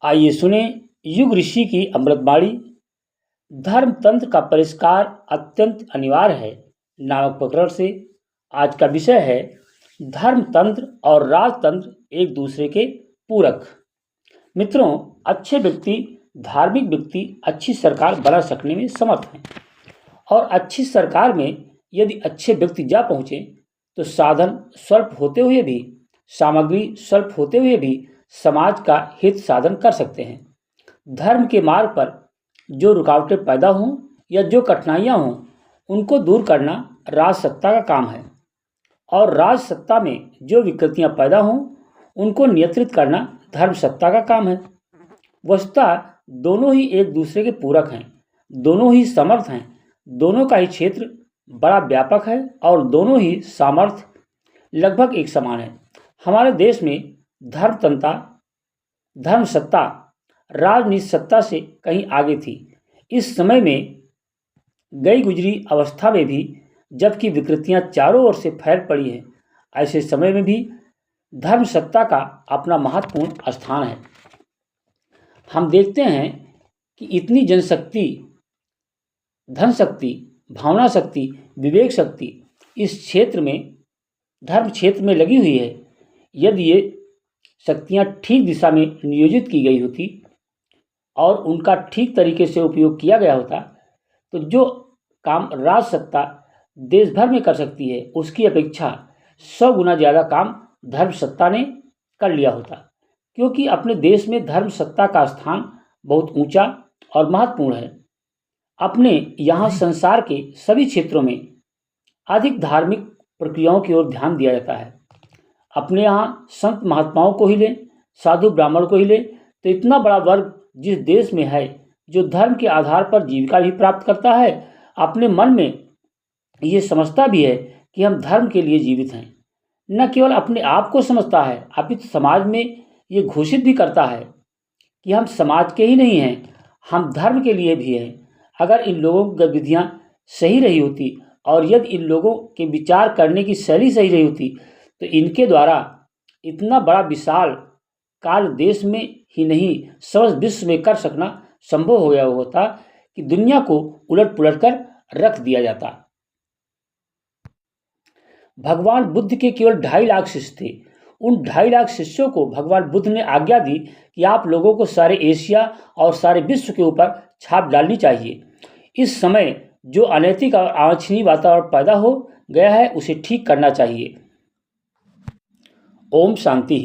आइए सुने युग ऋषि की अमृतवाणी। धर्म तंत्र का परिष्कार अत्यंत अनिवार्य है नामक प्रकरण से आज का विषय है धर्म तंत्र और राजतंत्र एक दूसरे के पूरक। मित्रों, अच्छे व्यक्ति, धार्मिक व्यक्ति अच्छी सरकार बना सकने में समर्थ हैं और अच्छी सरकार में यदि अच्छे व्यक्ति जा पहुँचे तो साधन स्वल्प होते हुए भी, सामग्री स्वल्प होते हुए भी समाज का हित साधन कर सकते हैं। धर्म के मार्ग पर जो रुकावटें पैदा हों या जो कठिनाइयाँ हों, उनको दूर करना राजसत्ता का काम है और राजसत्ता में जो विकृतियाँ पैदा हों, उनको नियंत्रित करना धर्मसत्ता का काम है। वस्तुतः दोनों ही एक दूसरे के पूरक हैं, दोनों ही समर्थ हैं, दोनों का ही क्षेत्र बड़ा व्यापक है और दोनों ही सामर्थ्य लगभग एक समान है। हमारे देश में धर्मसत्ता राजनीतिक सत्ता से कहीं आगे थी। इस समय में गई गुजरी अवस्था में भी जबकि विकृतियां चारों ओर से फैल पड़ी हैं, ऐसे समय में भी धर्मसत्ता का अपना महत्वपूर्ण स्थान है। हम देखते हैं कि इतनी जनशक्ति, धन शक्ति, भावना शक्ति, विवेक शक्ति इस क्षेत्र में, धर्म क्षेत्र में लगी हुई है। यदि ये शक्तियाँ ठीक दिशा में नियोजित की गई होती और उनका ठीक तरीके से उपयोग किया गया होता तो जो काम राजसत्ता देश भर में कर सकती है उसकी अपेक्षा 100 गुना ज़्यादा काम धर्मसत्ता ने कर लिया होता, क्योंकि अपने देश में धर्मसत्ता का स्थान बहुत ऊंचा और महत्वपूर्ण है। अपने यहाँ संसार के सभी क्षेत्रों में अधिक धार्मिक प्रक्रियाओं की ओर ध्यान दिया जाता है। अपने यहाँ संत महात्माओं को ही लें, साधु ब्राह्मण को ही लें, तो इतना बड़ा वर्ग जिस देश में है जो धर्म के आधार पर जीविका भी प्राप्त करता है, अपने मन में ये समझता भी है कि हम धर्म के लिए जीवित हैं। न केवल अपने आप को समझता है, अपितु समाज में ये घोषित भी करता है कि हम समाज के ही नहीं हैं, हम धर्म के लिए भी हैं। अगर इन लोगों की गतिविधियाँ सही रही होती और यदि इन लोगों के विचार करने की शैली सही रही होती तो इनके द्वारा इतना बड़ा विशाल कार्य देश में ही नहीं समस्त विश्व में कर सकना संभव हो गया होता कि दुनिया को उलट पुलट कर रख दिया जाता। भगवान बुद्ध के केवल 2.5 लाख शिष्य थे। उन 2.5 लाख शिष्यों को भगवान बुद्ध ने आज्ञा दी कि आप लोगों को सारे एशिया और सारे विश्व के ऊपर छाप डालनी चाहिए। इस समय जो अनैतिक और अवांछनीय वातावरण पैदा हो गया है उसे ठीक करना चाहिए। ओम शांति।